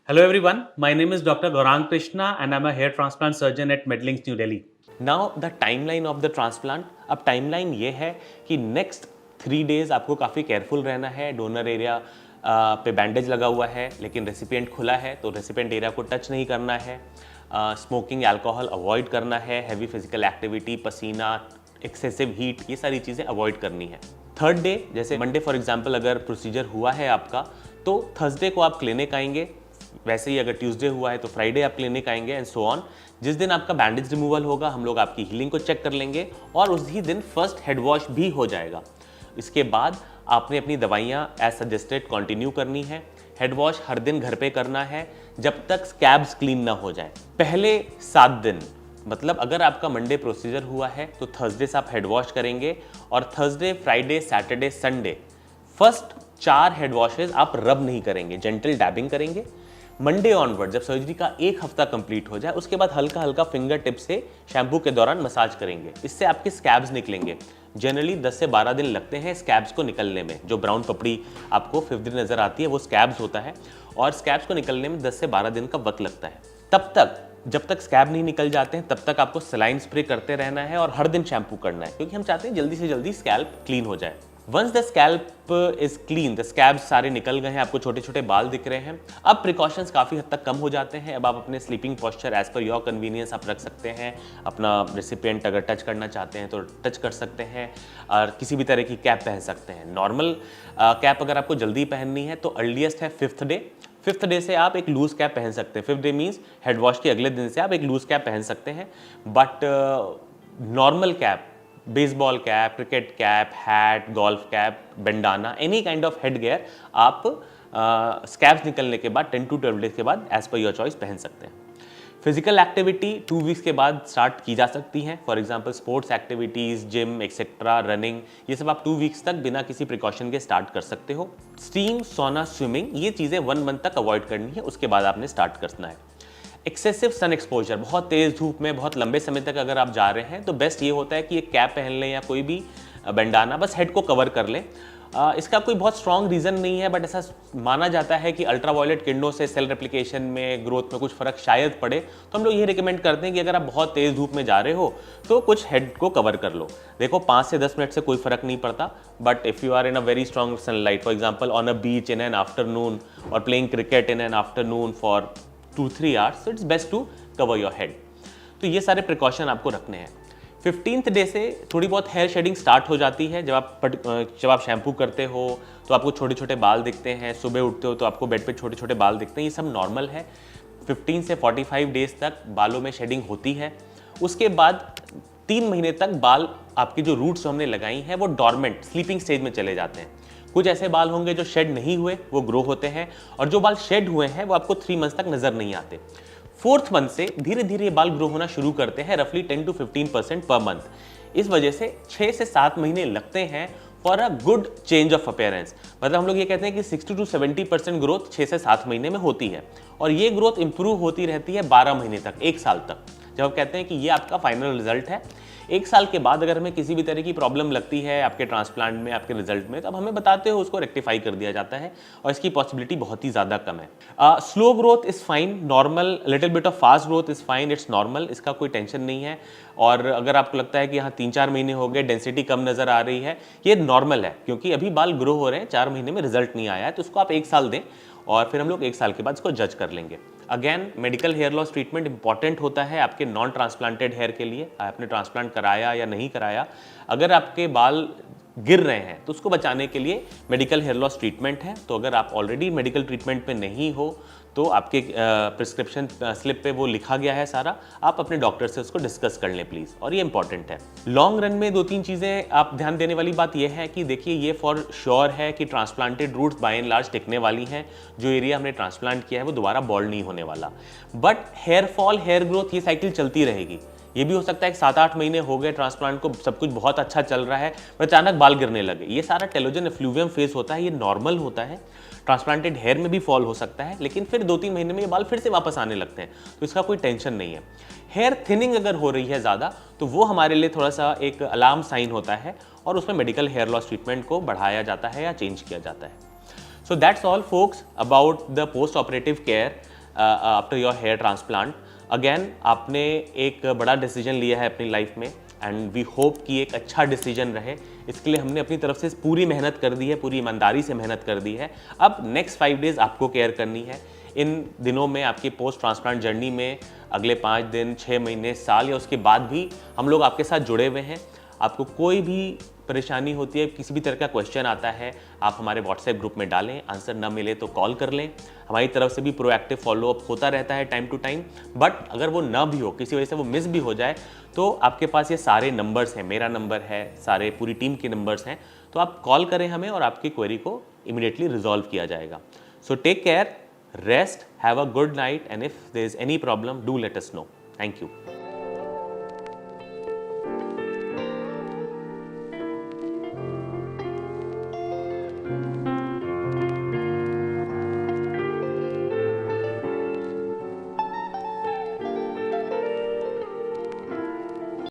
Hello everyone, my name is Dr. Gaurang Krishna and I'm a hair transplant surgeon at Medlinks, New Delhi. Now the timeline of the transplant. अब timeline ये है कि next 3 days आपको काफ़ी careful रहना है। Donor area पे bandage लगा हुआ है लेकिन रेसिपिएंट खुला है तो रेसिपिएंट एरिया को टच नहीं करना है। स्मोकिंग, अल्कोहल अवॉइड करना है। हैवी फिजिकल एक्टिविटी, पसीना, एक्सेसिव हीट, ये सारी चीज़ें अवॉइड करनी है। थर्ड डे जैसे मंडे फॉर एग्जांपल अगर प्रोसीजर हुआ है आपका तो थर्सडे को आप क्लिनिक आएंगे। वैसे ही अगर ट्यूसडे हुआ है तो फ्राइडे आप क्लिनिक आएंगे एंड सो ऑन। जिस दिन आपका बैंडेज रिमूवल होगा हम लोग आपकी हीलिंग को चेक कर लेंगे और उसी दिन फर्स्ट हेड वॉश भी हो जाएगा। इसके बाद आपने अपनी दवाइयाँ एज सजेस्टेड कंटिन्यू करनी है। हेड वॉश हर दिन घर पे करना है जब तक स्कैब्स क्लीन ना हो जाए। पहले 7 दिन मतलब अगर आपका मंडे प्रोसीजर हुआ है तो थर्सडे से आप हेड वॉश करेंगे और Thursday, Friday, Saturday, Sunday first 4 head washes आप रब नहीं करेंगे, जेंटल डैबिंग करेंगे। मंडे ऑनवर्ड जब सर्जरी का 1 हफ्ता कंप्लीट हो जाए उसके बाद हल्का हल्का फिंगर टिप से शैम्पू के दौरान मसाज करेंगे। इससे आपके स्कैब्स निकलेंगे। जनरली 10 से 12 दिन लगते हैं स्कैब्स को निकलने में। जो ब्राउन पपड़ी आपको 5th दिन नजर आती है वो स्कैब्स होता है और स्कैब्स को निकलने में 10 से 12 दिन का वक्त लगता है। तब तक जब तक स्कैब नहीं निकल जाते हैं तब तक आपको सलाइन स्प्रे करते रहना है और हर दिन शैम्पू करना है क्योंकि हम चाहते हैं जल्दी से जल्दी स्कैल्प क्लीन हो जाए। Once the scalp is clean, the scabs सारे निकल गए हैं, आपको छोटे छोटे बाल दिख रहे हैं, अब प्रिकॉशंस काफ़ी हद तक कम हो जाते हैं। अब आप अपने sleeping posture as per your convenience आप रख सकते हैं। अपना रेसिपिएंट अगर टच करना चाहते हैं तो टच कर सकते हैं और किसी भी तरह की कैप पहन सकते हैं। नॉर्मल कैप अगर आपको जल्दी पहननी है तो अर्लीस्ट है 5th डे। 5th डे से आप एक लूज कैप पहन सकते हैं। 5th day means head wash के अगले दिन से आप एक लूज कैप पहन सकते हैं। But normal cap, baseball cap, cricket cap, hat, golf cap, bandana, any kind of head gear आप स्कैब्स निकलने के बाद 10 to 12 डेज के बाद एज पर योर चॉइस पहन सकते हैं। फिजिकल एक्टिविटी 2 वीक्स के बाद स्टार्ट की जा सकती हैं। For example sports activities, gym etcetera, running, ये सब आप 2 वीक्स तक बिना किसी प्रिकॉशन के स्टार्ट कर सकते हो। स्टीम, सोना, स्विमिंग, ये चीज़ें 1 मंथ तक अवॉइड करनी है, उसके बाद आपने स्टार्ट करना है। एक्सेसिव सन एक्सपोजर, बहुत तेज़ धूप में बहुत लंबे समय तक अगर आप जा रहे हैं तो बेस्ट ये होता है कि एक कैप पहन लें या कोई भी बेंडाना, बस हेड को कवर कर लें। इसका कोई बहुत स्ट्रॉन्ग रीज़न नहीं है बट ऐसा माना जाता है कि अल्ट्रावायलेट किरणों से सेल रेप्लिकेशन में, ग्रोथ में कुछ फ़र्क शायद पड़े। तो हम लोग ये रिकमेंड करते हैं कि अगर आप बहुत तेज़ धूप में जा रहे हो तो कुछ हेड को कवर कर लो। देखो 5 से 10 मिनट से कोई फ़र्क नहीं पड़ता but if you are in a very strong sunlight, for example on a beach in an afternoon और playing cricket in an afternoon for 2-3 hours, so it's best to cover your head। तो ये सारे precaution आपको रखने हैं। 15th day से थोड़ी बहुत हेयर शेडिंग स्टार्ट हो जाती है। जब आप शैम्पू करते हो तो आपको छोटे छोटे बाल दिखते हैं। सुबह उठते हो तो आपको बेड पे छोटे छोटे बाल दिखते हैं। ये सब नॉर्मल है। 15 से 45 डेज तक बालों में शेडिंग होती है। उसके बाद 3 महीने तक बाल आपकी जो रूट्स हमने लगाई हैं वो डॉर्मेंट स्लीपिंग स्टेज में चले जाते हैं। कुछ ऐसे बाल होंगे जो शेड नहीं हुए, वो ग्रो होते हैं और जो बाल शेड हुए हैं वो आपको 3 मंथ्स तक नजर नहीं आते। 4th मंथ से धीरे धीरे बाल ग्रो होना शुरू करते हैं, रफली 10 to 15% पर मंथ। इस वजह से 6 से 7 महीने लगते हैं for a good change of appearance. मतलब हम लोग ये कहते हैं कि 60 to 70% ग्रोथ 6 से 7 महीने में होती है और ये ग्रोथ इंप्रूव होती रहती है 12 महीने तक, 1 साल तक। जब आप कहते हैं कि ये आपका फाइनल रिजल्ट है, 1 साल के बाद अगर हमें किसी भी तरह की प्रॉब्लम लगती है आपके ट्रांसप्लांट में, आपके रिजल्ट में, तो अब हमें बताते हो, उसको रेक्टिफाई कर दिया जाता है और इसकी पॉसिबिलिटी बहुत ही ज़्यादा कम है। Slow growth is fine, normal, little bit of fast growth is fine, it's normal, इसका कोई टेंशन नहीं है। और अगर आपको लगता है कि यहाँ 3-4 महीने हो गए, डेंसिटी कम नज़र आ रही है, ये नॉर्मल है क्योंकि अभी बाल ग्रो हो रहे हैं, 4 महीने में रिजल्ट नहीं आया है, तो उसको आप 1 साल दें और फिर हम लोग 1 साल के बाद इसको जज कर लेंगे। Again medical hair loss treatment important होता है आपके नॉन ट्रांसप्लांटेड हेयर के लिए। आपने ट्रांसप्लांट कराया या नहीं कराया, अगर आपके बाल गिर रहे हैं तो उसको बचाने के लिए मेडिकल हेयर लॉस ट्रीटमेंट है। तो अगर आप ऑलरेडी मेडिकल ट्रीटमेंट पे नहीं हो तो आपके प्रिस्क्रिप्शन स्लिप पे वो लिखा गया है सारा, आप अपने डॉक्टर से उसको डिस्कस कर लें प्लीज़, और ये इंपॉर्टेंट है। लॉन्ग रन में 2-3 चीज़ें आप ध्यान देने वाली बात ये है कि देखिए ये फॉर श्योर है कि transplanted roots by and large टिकने वाली हैं। जो एरिया हमने ट्रांसप्लांट किया है वो दोबारा बॉल्ड नहीं होने वाला। But hair fall, hair growth, ये साइकिल चलती रहेगी। ये भी हो सकता है कि 7-8 महीने हो गए ट्रांसप्लांट को, सब कुछ बहुत अच्छा चल रहा है, पर अचानक बाल गिरने लगे। ये सारा टेलोजन एफ्लूवियम फेज होता है, ये नॉर्मल होता है। ट्रांसप्लांटेड हेयर में भी फॉल हो सकता है लेकिन फिर 2-3 महीने में ये बाल फिर से वापस आने लगते हैं, तो इसका कोई टेंशन नहीं है। हेयर थिनिंग अगर हो रही है ज़्यादा तो वो हमारे लिए थोड़ा सा एक अलार्म साइन होता है और उसमें मेडिकल हेयर लॉस ट्रीटमेंट को बढ़ाया जाता है या चेंज किया जाता है। So that's all folks about the post operative care। After your hair transplant. Again आपने एक बड़ा डिसीजन लिया है अपनी लाइफ में एंड वी होप कि एक अच्छा डिसीजन रहे। इसके लिए हमने अपनी तरफ से पूरी मेहनत कर दी है, पूरी ईमानदारी से मेहनत कर दी है। अब नेक्स्ट 5 डेज़ आपको केयर करनी है। इन दिनों में आपकी पोस्ट ट्रांसप्लांट जर्नी में अगले 5 दिन, 6 महीने, साल या उसके बाद भी हम लोग आपके साथ जुड़े हुए हैं। आपको कोई भी परेशानी होती है, किसी भी तरह का क्वेश्चन आता है, आप हमारे व्हाट्सएप ग्रुप में डालें, आंसर ना मिले तो कॉल कर लें। हमारी तरफ से भी प्रोएक्टिव फॉलोअप होता रहता है टाइम टू टाइम। बट अगर वो ना भी हो, किसी वजह से वो मिस भी हो जाए, तो आपके पास ये सारे नंबर्स हैं, मेरा नंबर है, सारे पूरी टीम के नंबर्स हैं, तो आप कॉल करें हमें और आपकी क्वेरी को इमीडिएटली रिजॉल्व किया जाएगा। So take care, rest, have a good night, and if there is any problem do let us know. Thank you.